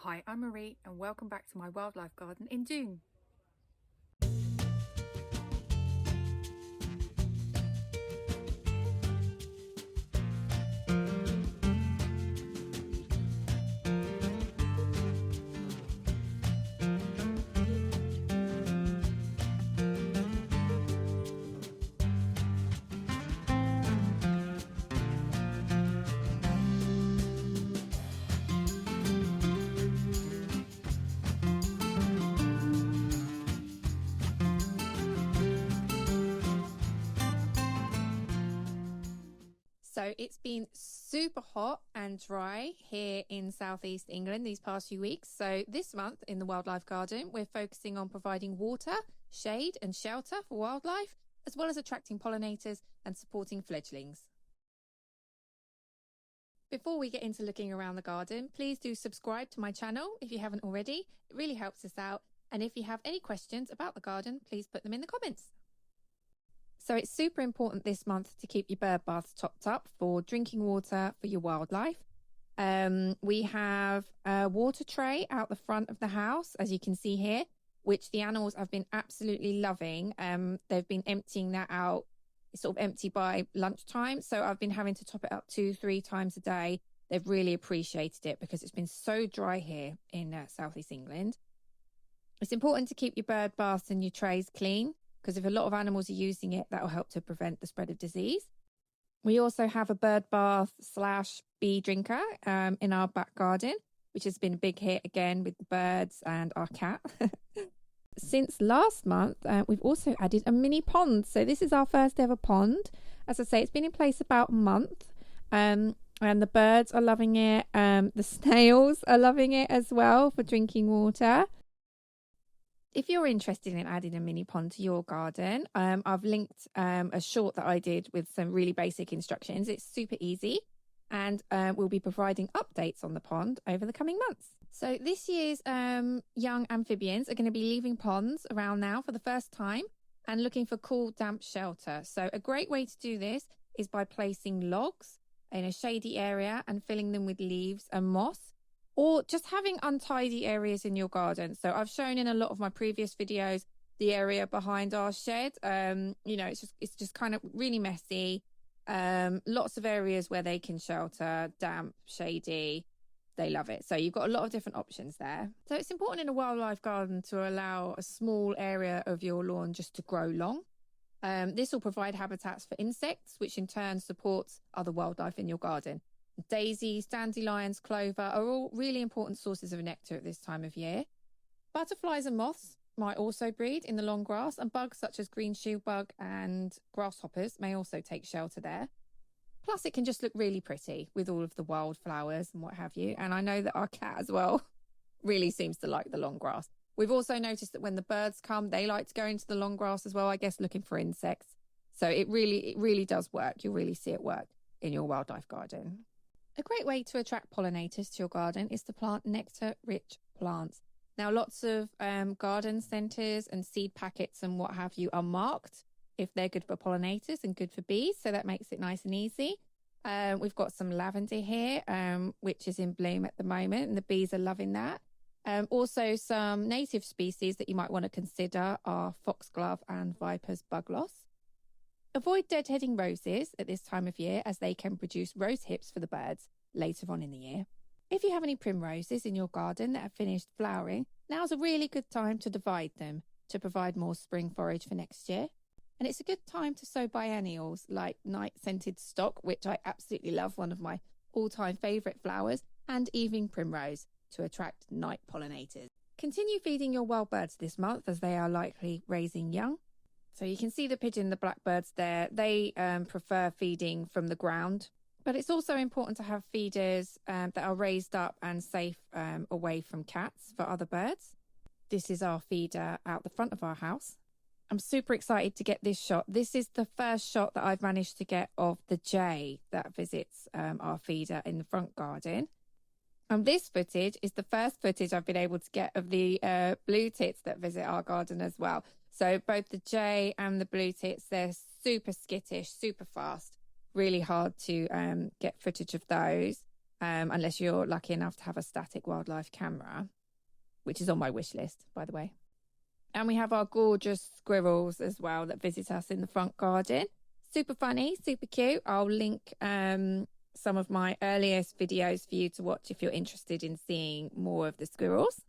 Hi, I'm Marie and welcome back to my wildlife garden in June. So it's been super hot and dry here in southeast England these past few weeks. So this month in the wildlife garden, we're focusing on providing water, shade and shelter for wildlife, as well as attracting pollinators and supporting fledglings. Before we get into looking around the garden, please do subscribe to my channel if you haven't already. It really helps us out. And if you have any questions about the garden, please put them in the comments. So it's super important this month to keep your bird baths topped up for drinking water for your wildlife. We have a water tray out the front of the house, as you can see here, which the animals have been absolutely loving. They've been emptying that out. It's sort of empty by lunchtime. So I've been having to top it up 2-3 times a day. They've really appreciated it because it's been so dry here in southeast England. It's important to keep your bird baths and your trays clean, because if a lot of animals are using it, that will help to prevent the spread of disease. We also have a bird bath / bee drinker in our back garden, which has been a big hit again with the birds and our cat. Since last month, we've also added a mini pond. So this is our first ever pond. As I say, it's been in place about a month. And the birds are loving it. The snails are loving it as well for drinking water. If you're interested in adding a mini pond to your garden, I've linked a short that I did with some really basic instructions. It's super easy, and we'll be providing updates on the pond over the coming months. So this year's young amphibians are going to be leaving ponds around now for the first time and looking for cool, damp shelter. So a great way to do this is by placing logs in a shady area and filling them with leaves and moss, or just having untidy areas in your garden. So I've shown in a lot of my previous videos the area behind our shed. It's just kind of really messy. Lots of areas where they can shelter, damp, shady. They love it. So you've got a lot of different options there. So it's important in a wildlife garden to allow a small area of your lawn just to grow long. This will provide habitats for insects, which in turn supports other wildlife in your garden. Daisies, dandelions, clover are all really important sources of nectar at this time of year. Butterflies and moths might also breed in the long grass, and bugs such as green shoe bug and grasshoppers may also take shelter there. Plus, it can just look really pretty with all of the wildflowers and what have you. And I know that our cat as well really seems to like the long grass. We've also noticed that when the birds come, they like to go into the long grass as well, I guess looking for insects. So it really does work. You'll really see it work in your wildlife garden. A great way to attract pollinators to your garden is to plant nectar-rich plants. Now, lots of garden centres and seed packets and what have you are marked if they're good for pollinators and good for bees, so that makes it nice and easy. We've got some lavender here, which is in bloom at the moment, and the bees are loving that. Also, some native species that you might want to consider are foxglove and viper's bugloss. Avoid deadheading roses at this time of year, as they can produce rose hips for the birds later on in the year. If you have any primroses in your garden that have finished flowering, now's a really good time to divide them to provide more spring forage for next year. And it's a good time to sow biennials like night-scented stock, which I absolutely love, one of my all-time favourite flowers, and evening primrose to attract night pollinators. Continue feeding your wild birds this month, as they are likely raising young. So you can see the pigeon, the blackbirds there. They prefer feeding from the ground. But it's also important to have feeders that are raised up and safe away from cats for other birds. This is our feeder out the front of our house. I'm super excited to get this shot. This is the first shot that I've managed to get of the jay that visits our feeder in the front garden. And this footage is the first footage I've been able to get of the blue tits that visit our garden as well. So both the jay and the blue tits, they're super skittish, super fast, really hard to get footage of those. unless you're lucky enough to have a static wildlife camera, which is on my wish list, by the way. And we have our gorgeous squirrels as well that visit us in the front garden. Super funny, super cute. I'll link some of my earliest videos for you to watch if you're interested in seeing more of the squirrels.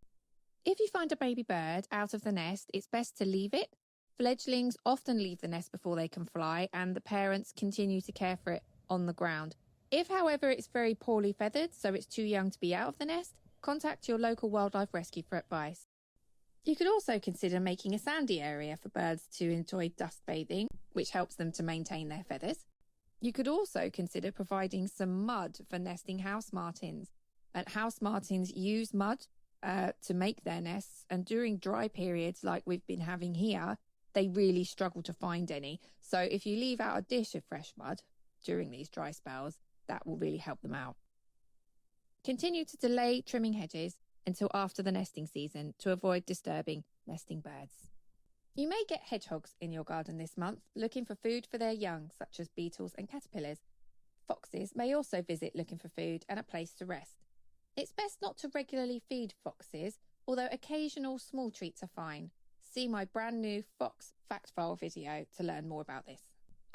If you find a baby bird out of the nest, it's best to leave it. Fledglings often leave the nest before they can fly, and the parents continue to care for it on the ground. If, however, it's very poorly feathered, so it's too young to be out of the nest, contact your local wildlife rescue for advice. You could also consider making a sandy area for birds to enjoy dust bathing, which helps them to maintain their feathers. You could also consider providing some mud for nesting house martins. And house martins use mud to make their nests, and during dry periods like we've been having here, they really struggle to find any. So if you leave out a dish of fresh mud during these dry spells, that will really help them out. Continue to delay trimming hedges until after the nesting season to avoid disturbing nesting birds. You may get hedgehogs in your garden this month, looking for food for their young, such as beetles and caterpillars. Foxes may also visit looking for food and a place to rest. It's best not to regularly feed foxes, although occasional small treats are fine. See my brand new Fox Fact File video to learn more about this.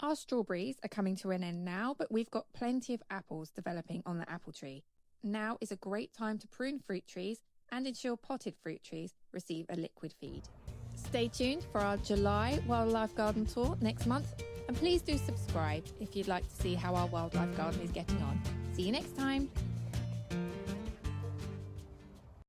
Our strawberries are coming to an end now, but we've got plenty of apples developing on the apple tree. Now is a great time to prune fruit trees and ensure potted fruit trees receive a liquid feed. Stay tuned for our July wildlife garden tour next month, and please do subscribe if you'd like to see how our wildlife garden is getting on. See you next time.